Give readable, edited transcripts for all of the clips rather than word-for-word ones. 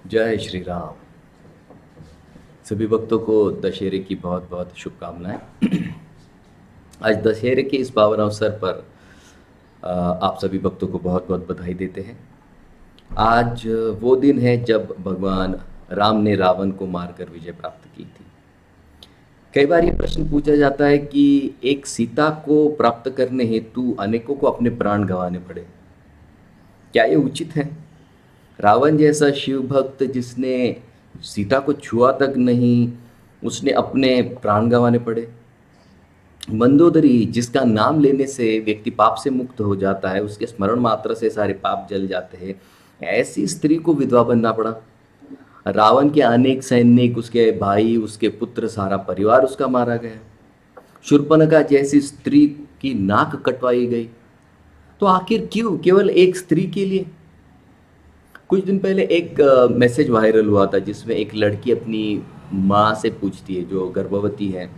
जय श्री राम। सभी भक्तों को दशहरे की बहुत बहुत शुभकामनाएं। आज दशहरे के इस पावन अवसर पर आप सभी भक्तों को बहुत बहुत बधाई देते हैं। आज वो दिन है जब भगवान राम ने रावण को मारकर विजय प्राप्त की थी। कई बार ये प्रश्न पूछा जाता है कि एक सीता को प्राप्त करने हेतु अनेकों को अपने प्राण गंवाने पड़े। क्या ये उचित है? रावण जैसा शिव भक्त जिसने सीता को छुआ तक नहीं, उसने अपने प्राण गंवाने पड़े। मंदोदरी जिसका नाम लेने से व्यक्ति पाप से मुक्त हो जाता है, उसके स्मरण मात्र से सारे पाप जल जाते हैं, ऐसी स्त्री को विधवा बनना पड़ा। रावण के अनेक सैनिक, उसके भाई, उसके पुत्र, सारा परिवार उसका मारा गया। शूर्पणखा जैसी स्त्री की नाक कटवाई गई। तो आखिर क्यों केवल एक स्त्री के लिए? कुछ दिन पहले एक मैसेज वायरल हुआ था जिसमें एक लड़की अपनी माँ से पूछती है, जो गर्भवती है,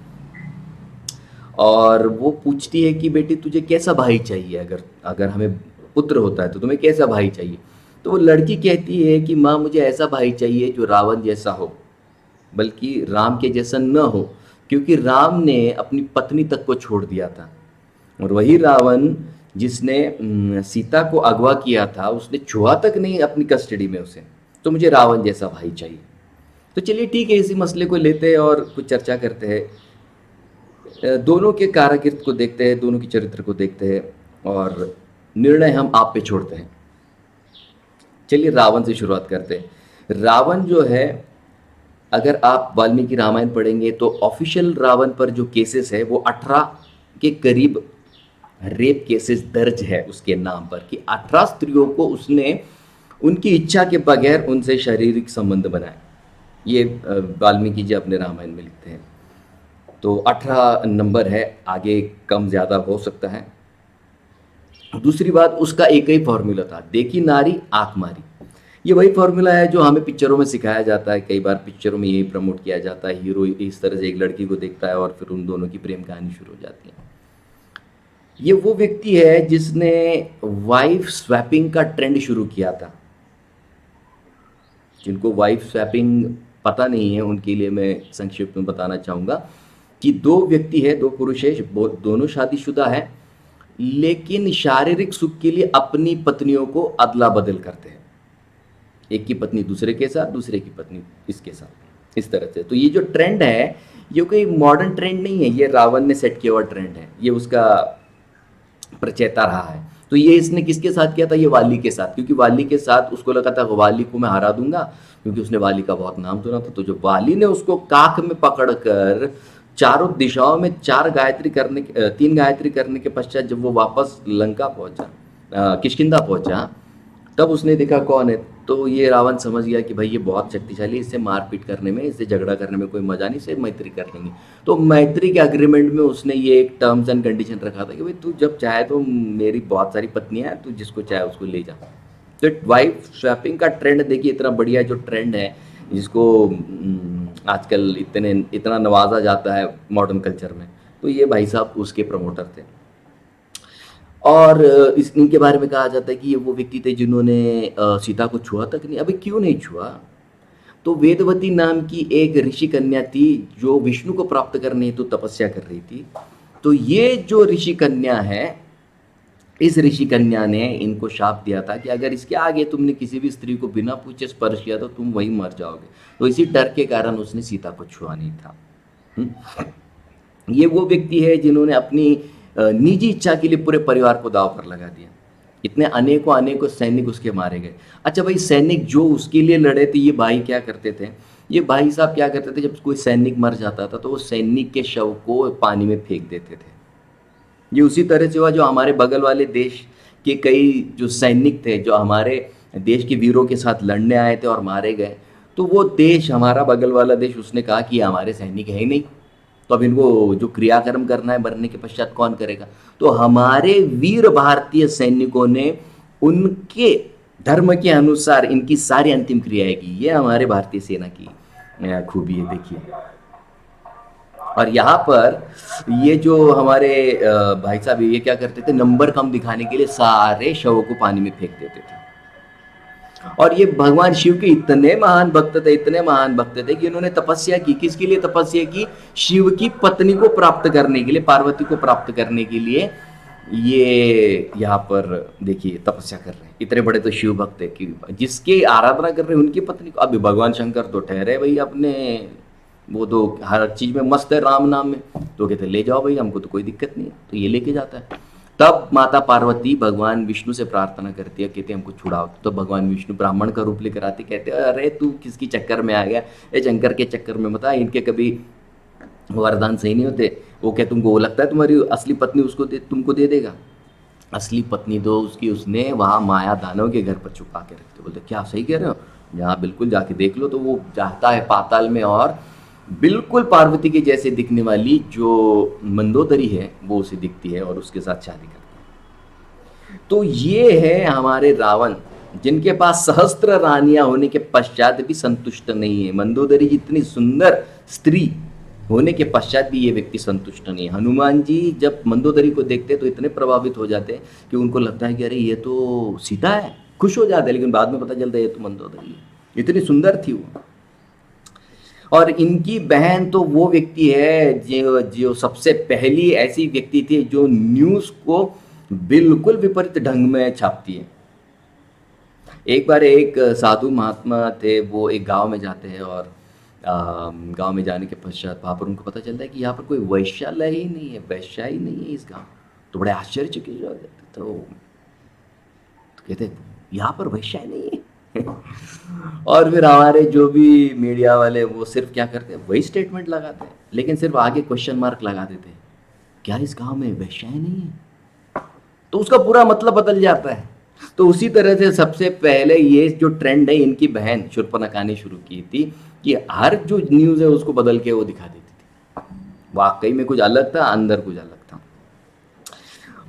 और वो पूछती है कि बेटी तुझे कैसा भाई चाहिए, अगर अगर हमें पुत्र होता है तो तुम्हें कैसा भाई चाहिए? तो वो लड़की कहती है कि माँ मुझे ऐसा भाई चाहिए जो रावण जैसा हो, बल्कि राम के जैसा न हो, क्योंकि राम ने अपनी पत्नी तक को छोड़ दिया था। और वही रावण जिसने सीता को अगवा किया था, उसने छुआ तक नहीं अपनी कस्टडी में उसे। तो मुझे रावण जैसा भाई चाहिए। तो चलिए ठीक है, इसी मसले को लेते हैं और कुछ चर्चा करते हैं। दोनों के काराकिर्द को देखते हैं, दोनों के चरित्र को देखते हैं, और निर्णय हम आप पे छोड़ते हैं। चलिए रावण से शुरुआत करते हैं। रावण जो है, अगर आप वाल्मीकि रामायण पढ़ेंगे तो ऑफिशियल रावण पर जो केसेस है वो 18 के करीब रेप केसेस दर्ज है उसके नाम पर, कि 18 स्त्रियों को उसने उनकी इच्छा के बगैर उनसे शारीरिक संबंध बनाए। ये वाल्मीकि जी अपने रामायण में लिखते हैं। तो 18 नंबर है, आगे कम ज़्यादा हो सकता है। दूसरी बात, उसका एक ही फॉर्मूला था, देखी नारी आंख मारी। ये वही फॉर्मूला है जो हमें पिक्चरों में सिखाया जाता है। कई बार पिक्चरों में यही प्रमोट किया जाता है, हीरो इस तरह से एक लड़की को देखता है और फिर उन दोनों की प्रेम कहानी शुरू हो जाती है। ये वो व्यक्ति है जिसने वाइफ स्वैपिंग का ट्रेंड शुरू किया था। जिनको वाइफ स्वैपिंग पता नहीं है उनके लिए मैं संक्षिप्त में बताना चाहूँगा कि दो व्यक्ति है, दो पुरुष है, दोनों शादीशुदा है, लेकिन शारीरिक सुख के लिए अपनी पत्नियों को अदला बदल करते हैं। एक की पत्नी दूसरे के साथ, दूसरे की पत्नी इसके साथ, इस तरह से। तो ये जो ट्रेंड है, ये कोई मॉडर्न ट्रेंड नहीं है, ये रावण ने सेट किया हुआ ट्रेंड है, ये उसका प्रचेता रहा है। तो ये इसने किसके साथ किया था? ये वाली के साथ, क्योंकि वाली के साथ उसको लगा था वाली को मैं हरा दूंगा, क्योंकि उसने वाली का बहुत नाम सुना था। तो जो वाली ने उसको काख में पकड़कर चारों दिशाओं में 3 गायत्री करने के पश्चात जब वो वापस लंका पहुंचा, किष्किंधा पहुंचा, तब उसने देखा कौन है। तो ये रावण समझ गया कि भाई ये बहुत शक्तिशाली, इससे मारपीट करने में, इससे झगड़ा करने में कोई मजा नहीं, इससे मैत्री कर लेंगे। तो मैत्री के अग्रीमेंट में उसने ये एक टर्म्स एंड कंडीशन रखा था कि भाई तू जब चाहे तो, मेरी बहुत सारी पत्नियां हैं, तू जिसको चाहे उसको ले जा। तो वाइफ स्वैपिंग का ट्रेंड देखिए, इतना बढ़िया जो ट्रेंड है, जिसको आजकल इतना नवाजा जाता है मॉडर्न कल्चर में। तो ये भाई साहब उसके प्रमोटर थे। और इनके बारे में कहा जाता है कि ये वो व्यक्ति थे जिन्होंने सीता को छुआ तक नहीं। अभी क्यों नहीं छुआ? तो वेदवती नाम की एक ऋषि कन्या थी जो विष्णु को प्राप्त करने हेतु तपस्या कर रही थी। तो ये जो ऋषि कन्या है, इस ऋषि कन्या ने इनको शाप दिया था कि अगर इसके आगे तुमने किसी भी स्त्री को बिना पूछे स्पर्श किया तो तुम वहीं मर जाओगे। तो इसी डर के कारण उसने सीता को छुआ नहीं था। ये वो व्यक्ति है जिन्होंने अपनी निजी इच्छा के लिए पूरे परिवार को दांव पर लगा दिया। इतने अनेकों अनेकों सैनिक उसके मारे गए। अच्छा भाई, सैनिक जो उसके लिए लड़े थे, ये भाई क्या करते थे? ये भाई साहब क्या करते थे, जब कोई सैनिक मर जाता था तो वो सैनिक के शव को पानी में फेंक देते थे। ये उसी तरह से हुआ जो हमारे बगल वाले देश के कई जो सैनिक थे, जो हमारे देश के वीरों के साथ लड़ने आए थे और मारे गए। तो वो देश, हमारा बगल वाला देश, उसने कहा कि ये हमारे सैनिक है ही नहीं, तो अब इनको जो क्रियाकर्म करना है मरने के पश्चात कौन करेगा? तो हमारे वीर भारतीय सैनिकों ने उनके धर्म के अनुसार इनकी सारी अंतिम क्रियाएं की। ये हमारे भारतीय सेना की खूबी है, देखिए। और यहाँ पर ये जो हमारे भाई साहब, ये क्या करते थे, नंबर कम दिखाने के लिए सारे शवों को पानी में फेंक देते थे। और ये भगवान शिव के इतने महान भक्त थे, इतने महान भक्त थे कि उन्होंने तपस्या की। किसके लिए तपस्या की? शिव की पत्नी को प्राप्त करने के लिए, पार्वती को प्राप्त करने के लिए ये यहाँ पर देखिए तपस्या कर रहे हैं। इतने बड़े तो शिव भक्त है कि जिसकी आराधना कर रहे हैं उनकी पत्नी को। अभी भगवान शंकर तो ठहरे भाई अपने, वो तो हर चीज में मस्त है राम नाम में, तो कहते ले जाओ भाई, हमको तो कोई दिक्कत नहीं है, तो ये लेके जाता है। तब माता पार्वती भगवान विष्णु से प्रार्थना करती है, कहते हमको छुड़ाओ। तो भगवान विष्णु ब्राह्मण का रूप लेकर आते, कहते अरे तू किसकी चक्कर में आ गया, ये शंकर के चक्कर में मत आ, इनके कभी वरदान सही नहीं होते। वो क्या तुमको वो लगता है तुम्हारी असली पत्नी उसको तुमको दे देगा? असली पत्नी तो उसने वहाँ माया दानव के घर पर छुपा के रखते। बोलते क्या सही कह रहे हो? यहाँ बिल्कुल जाके देख लो। तो वो जाता है पाताल में और बिल्कुल पार्वती के जैसे दिखने वाली जो मंदोदरी है वो उसे दिखती है और उसके साथ शादी करती है। तो ये है हमारे रावण, जिनके पास सहस्त्र रानियां होने के पश्चात भी संतुष्ट नहीं है। मंदोदरी जितनी सुंदर स्त्री होने के पश्चात भी ये व्यक्ति संतुष्ट नहीं है। हनुमान जी जब मंदोदरी को देखते तो इतने प्रभावित हो जाते कि उनको लगता है कि अरे ये तो सीता है, खुश हो जाते हैं। लेकिन बाद में पता चलता है ये तो मंदोदरी है, इतनी सुंदर थी वो। और इनकी बहन तो वो व्यक्ति है जो सबसे पहली ऐसी व्यक्ति थी जो न्यूज़ को बिल्कुल विपरीत ढंग में छापती है। एक बार एक साधु महात्मा थे, वो एक गांव में जाते हैं और गांव में जाने के पश्चात वहाँ पर उनको पता चलता है कि यहाँ पर कोई वैश्यालय ही नहीं है, वैश्या ही नहीं है इस गांव। तो बड़े आश्चर्यचकित हो जाते। तो कहते यहाँ पर वैश्या ही नहीं है। और फिर हमारे जो भी मीडिया वाले वो सिर्फ क्या करते हैं, वही स्टेटमेंट लगाते हैं, लेकिन सिर्फ आगे क्वेश्चन मार्क लगा देते हैं, क्या इस गांव में वैश्याएं नहीं है? तो उसका पूरा मतलब बदल जाता है। तो उसी तरह से सबसे पहले ये जो ट्रेंड है, इनकी बहन शूर्पणखा ने शुरू की थी कि हर जो न्यूज़ है उसको बदल के वो दिखा देती थी। वाकई में कुछ अलग था, अंदर कुछ अलग था।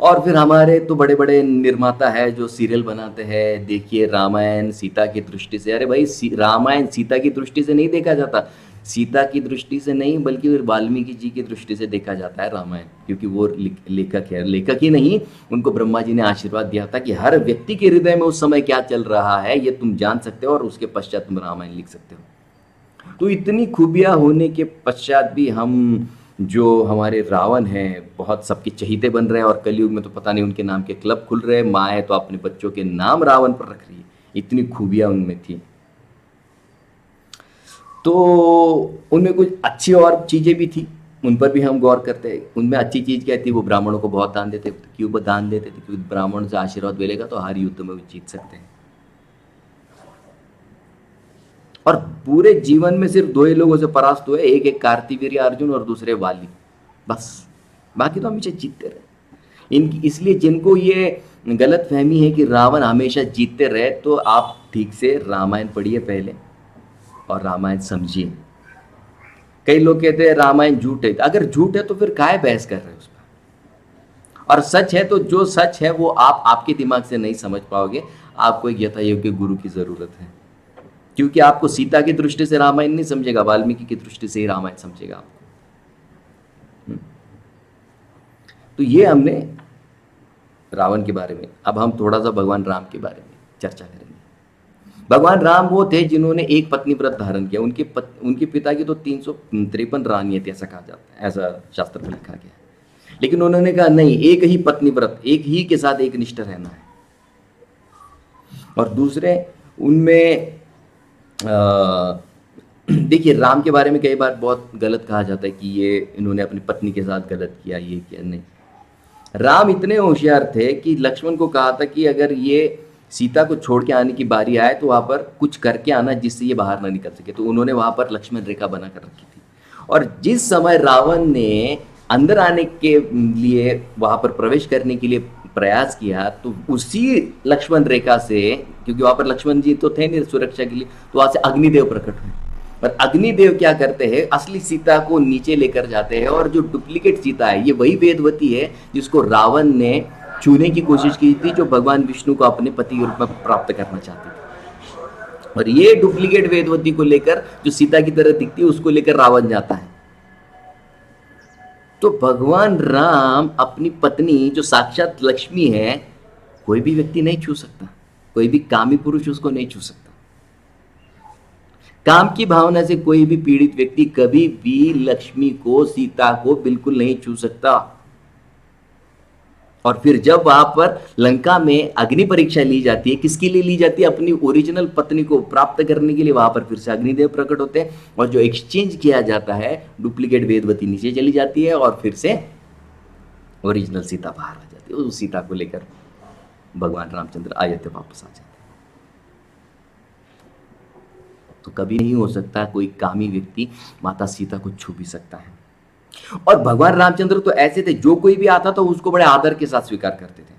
और फिर हमारे तो बड़े बड़े निर्माता है जो सीरियल बनाते हैं। देखिए रामायण सीता की दृष्टि से, अरे भाई रामायण सीता की दृष्टि से नहीं देखा जाता, सीता की दृष्टि से नहीं बल्कि वाल्मीकि जी की दृष्टि से देखा जाता है रामायण, क्योंकि वो लेखक है। लेखक ही नहीं, उनको ब्रह्मा जी ने आशीर्वाद दिया था कि हर व्यक्ति के हृदय में उस समय क्या चल रहा है ये तुम जान सकते हो और उसके पश्चात तुम रामायण लिख सकते हो। तो इतनी खूबियाँ होने के पश्चात भी हम जो हमारे रावण हैं बहुत सबके चहीते बन रहे हैं, और कलयुग में तो पता नहीं उनके नाम के क्लब खुल रहे हैं। माँ तो अपने बच्चों के नाम रावण पर रख रही है, इतनी खूबियाँ उनमें थी। तो उनमें कुछ अच्छी और चीज़ें भी थी, उन पर भी हम गौर करते हैं। उनमें अच्छी चीज़ क्या थी, वो ब्राह्मणों को बहुत दान देते। क्यों दान देते थे? क्योंकि ब्राह्मण से आशीर्वाद मिलेगा तो हर युद्ध में वो जीत सकते हैं। और पूरे जीवन में सिर्फ दो ही लोगों से परास्त हुए, एक कार्तिवीर्य अर्जुन और दूसरे वाली, बस। बाकी तो हमेशा जीतते रहे। इनकी इसलिए जिनको ये गलत फहमी है कि रावण हमेशा जीतते रहे, तो आप ठीक से रामायण पढ़िए पहले और रामायण समझिए। कई लोग कहते हैं रामायण झूठ है। अगर झूठ है तो फिर काहे बहस कर रहे हो उस पर? और सच है तो जो सच है वो आप आपके दिमाग से नहीं समझ पाओगे। आपको एक यथा योग्य गुरु की जरूरत है, क्योंकि आपको सीता की दृष्टि से रामायण नहीं समझेगा, वाल्मीकि की दृष्टि से ही रामायण समझेगा आपको। तो ये हमने रावण के बारे में। अब हम थोड़ा सा भगवान राम के बारे में चर्चा करेंगे। भगवान राम वो थे जिन्होंने एक पत्नी व्रत धारण किया। उनके पिता की तो 353 रानियां थी, ऐसा कहा जाता है, ऐसा शास्त्र में लिखा गया है। लेकिन उन्होंने कहा नहीं, एक ही पत्नी व्रत, एक ही के साथ एक निष्ठ रहना है। और दूसरे उनमें देखिए राम के बारे में कई बार बहुत गलत कहा जाता है कि ये इन्होंने अपनी पत्नी के साथ गलत किया, ये किया। नहीं, राम इतने होशियार थे कि लक्ष्मण को कहा था कि अगर ये सीता को छोड़ के आने की बारी आए तो वहाँ पर कुछ करके आना जिससे ये बाहर ना निकल सके। तो उन्होंने वहाँ पर लक्ष्मण रेखा बना कर रखी थी। और जिस समय रावण ने अंदर आने के लिए, वहाँ पर प्रवेश करने के लिए प्रयास किया, तो उसी लक्ष्मण रेखा से, क्योंकि वहाँ पर लक्ष्मण जी तो थे नहीं सुरक्षा के लिए, तो वहाँ से अग्निदेव प्रकट हुए। और अग्निदेव क्या करते हैं, असली सीता को नीचे लेकर जाते हैं, और जो डुप्लीकेट सीता है ये वही वेदवती है जिसको रावण ने छूने की कोशिश की थी, जो भगवान विष्णु को अपने पति के रूप में प्राप्त करना चाहते थे। और ये डुप्लीकेट वेदवती को लेकर, जो सीता की तरह दिखती है, उसको लेकर रावण जाता है। तो भगवान राम अपनी पत्नी जो साक्षात लक्ष्मी है, कोई भी व्यक्ति नहीं छू सकता, कोई भी कामी पुरुष उसको नहीं छू सकता। काम की भावना से कोई भी पीड़ित व्यक्ति कभी भी लक्ष्मी को, सीता को बिल्कुल नहीं छू सकता। और फिर जब वहां पर लंका में अग्नि परीक्षा ली जाती है, किसके लिए ली जाती है? अपनी ओरिजिनल पत्नी को प्राप्त करने के लिए वहां पर फिर से अग्निदेव प्रकट होते हैं, और जो एक्सचेंज किया जाता है, डुप्लीकेट वेदवती नीचे चली जाती है और फिर से ओरिजिनल सीता बाहर आ जाती है। उस सीता को लेकर भगवान रामचंद्र अयोध्या वापस आ जाते हैं। तो कभी नहीं हो सकता कोई कामी व्यक्ति माता सीता को छू भी सकता है। और भगवान रामचंद्र तो ऐसे थे, जो कोई भी आता था उसको बड़े आदर के साथ स्वीकार करते थे।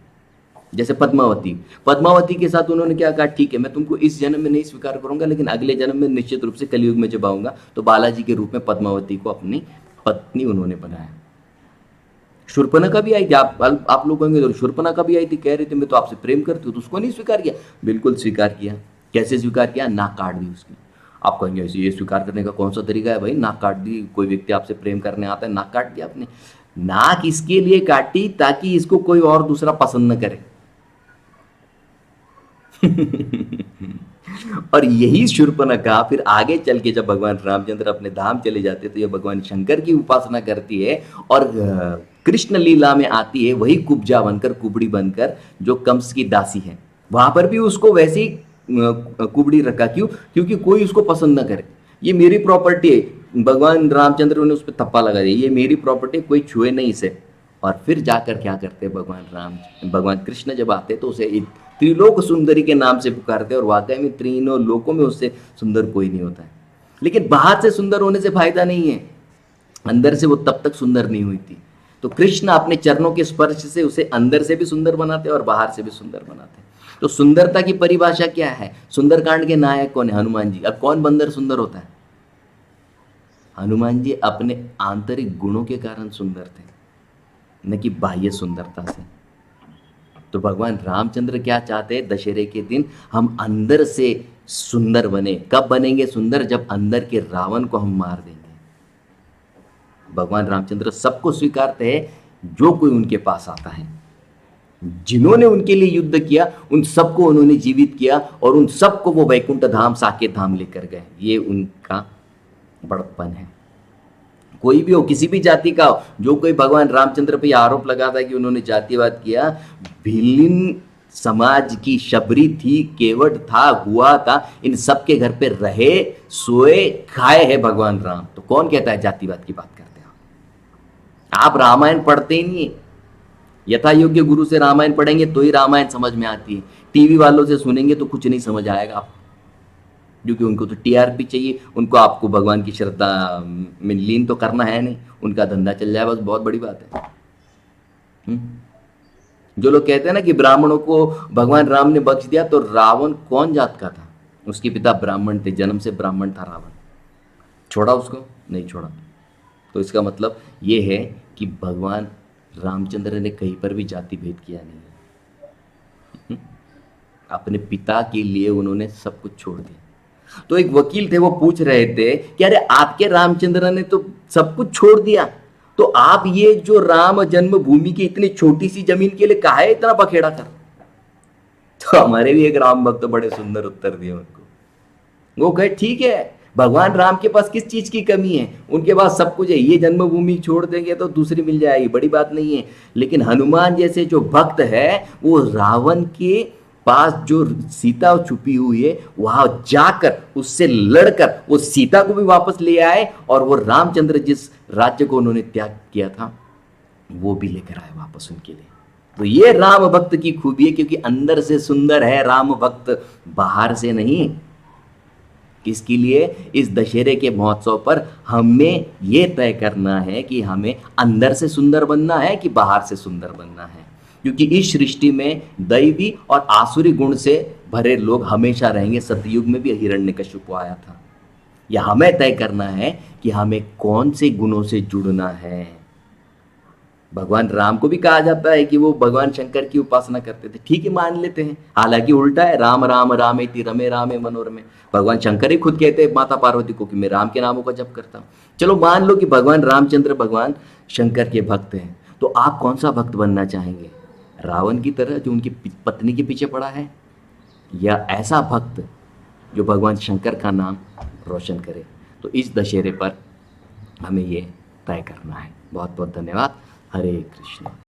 जैसे पद्मावती के साथ उन्होंने क्या कहा, ठीक है मैं तुमको इस जन्म में नहीं स्वीकार करूंगा, लेकिन अगले जन्म में निश्चित रूप से कलयुग में जब आऊंगा तो बालाजी के रूप में पद्मावती को अपनी पत्नी उन्होंने बनाया। शूर्पणखा भी आई थी, आप लोग कहेंगे तो शूर्पणखा भी आई थी, कह रही थी मैं तो आपसे प्रेम करती हूँ, तो उसको नहीं स्वीकार किया? बिल्कुल स्वीकार किया। कैसे स्वीकार किया? नाक काट दी उसकी। आप कहेंगे ऐसे ये स्वीकार करने का कौन सा तरीका है भाई? नाक काट दी, कोई व्यक्ति आपसे प्रेम करने आता है, नाक काट दिया आपने? नाक इसके लिए काटी ताकि इसको कोई और दूसरा पसंद न करे। और यही शूर्पणखा फिर आगे चल के जब भगवान रामचंद्र अपने धाम चले जाते तो ये भगवान शंकर की उपासना करती है और कृष्ण लीला में आती है, वही कुब्जा बनकर, कुबड़ी बनकर, जो कंस की दासी है। वहां पर भी उसको वैसे ही कुबड़ी रखा। क्यों? क्योंकि कोई उसको पसंद ना करे, ये मेरी प्रॉपर्टी है। भगवान रामचंद्र ने उस पर थप्पा लगा दिया, ये मेरी प्रॉपर्टी, कोई छुए नहीं इसे। और फिर जाकर क्या करते भगवान कृष्ण जब आते तो उसे एक त्रिलोक सुंदरी के नाम से पुकारते, और वाकई में तीनों लोकों में उससे सुंदर कोई नहीं होता है। लेकिन बाहर से सुंदर होने से फायदा नहीं है, अंदर से वो तब तक सुंदर नहीं हुई थी। तो कृष्ण अपने चरणों के स्पर्श से उसे अंदर से भी सुंदर बनाते और बाहर से भी सुंदर बनाते। तो सुंदरता की परिभाषा क्या है? सुंदरकांड के नायक कौन है? हनुमान जी। अब कौन बंदर सुंदर होता है? हनुमान जी अपने आंतरिक गुणों के कारण सुंदर थे, न कि बाह्य सुंदरता से। तो भगवान रामचंद्र क्या चाहते हैं? दशहरे के दिन हम अंदर से सुंदर बने। कब बनेंगे सुंदर? जब अंदर के रावण को हम मार देंगे। भगवान रामचंद्र सबको स्वीकारते हैं जो कोई उनके पास आता है। जिन्होंने उनके लिए युद्ध किया उन सबको उन्होंने जीवित किया, और उन सबको वो वैकुंठ धाम, साकेत धाम लेकर गए। ये उनका बड़प्पन है। कोई भी हो, किसी भी जाति का हो, जो कोई भगवान रामचंद्र पे आरोप लगाता है कि उन्होंने जातिवाद किया, भिल्लिन समाज की शबरी थी, केवट था, हुआ था, इन सब के घर पे रहे, सोए, खाए हैं भगवान राम। तो कौन कहता है जातिवाद की बात करते हैं? आप रामायण पढ़ते ही नहीं। यथा योग्य गुरु से रामायण पढ़ेंगे तो ही रामायण समझ में आती है। टीवी वालों से सुनेंगे तो कुछ नहीं समझ आएगा आप, क्योंकि उनको तो टीआरपी चाहिए, उनको आपको भगवान की श्रद्धा में लीन तो करना है नहीं, उनका धंधा चल जाए बस, बहुत बड़ी बात है। जो लोग कहते हैं ना कि ब्राह्मणों को भगवान राम ने बख्श दिया, तो रावण कौन जात का था? उसके पिता ब्राह्मण थे, जन्म से ब्राह्मण था रावण। छोड़ा उसको? नहीं छोड़ा। तो इसका मतलब ये है कि भगवान रामचंद्र ने कहीं पर भी जाति भेद किया नहीं है। अपने पिता के लिए उन्होंने सब कुछ छोड़ दिया। तो एक वकील थे, वो पूछ रहे थे कि अरे आपके रामचंद्र ने तो सब कुछ छोड़ दिया, तो आप ये जो राम जन्मभूमि की इतनी छोटी सी जमीन के लिए काहे इतना बखेड़ा कर? तो हमारे भी एक राम भक्त बड़े सुंदर उत्तर दिए उनको। वो कहे ठीक है, भगवान राम के पास किस चीज की कमी है? उनके पास सब कुछ है, ये जन्मभूमि छोड़ देंगे तो दूसरी मिल जाएगी, बड़ी बात नहीं है। लेकिन हनुमान जैसे जो भक्त है, वो रावण के पास जो सीता छुपी हुई है वहां जाकर उससे लड़कर वो सीता को भी वापस ले आए, और वो रामचंद्र जिस राज्य को उन्होंने त्याग किया था वो भी लेकर आए वापस उनके लिए। तो ये राम भक्त की खूबी है, क्योंकि अंदर से सुंदर है राम भक्त, बाहर से नहीं। इसके लिए इस दशहरे के महोत्सव पर हमें यह तय करना है कि हमें अंदर से सुंदर बनना है कि बाहर से सुंदर बनना है, क्योंकि इस सृष्टि में दैवी और आसुरी गुण से भरे लोग हमेशा रहेंगे। सतयुग में भी हिरण्यकशिपु आया था। यह हमें तय करना है कि हमें कौन से गुणों से जुड़ना है। भगवान राम को भी कहा जाता है कि वो भगवान शंकर की उपासना करते थे, ठीक है मान लेते हैं, हालांकि उल्टा है, राम राम रामेति रमे रामे मनोरमे। भगवान शंकर ही खुद कहते हैं माता पार्वती को कि मैं राम के नामों का जप करता हूँ। चलो मान लो कि भगवान रामचंद्र भगवान शंकर के भक्त हैं, तो आप कौन सा भक्त बनना चाहेंगे? रावण की तरह जो उनकी पत्नी के पीछे पड़ा है, या ऐसा भक्त जो भगवान शंकर का नाम रोशन करे। तो इस दशहरे पर हमें ये तय करना है। बहुत बहुत धन्यवाद। हरे कृष्ण।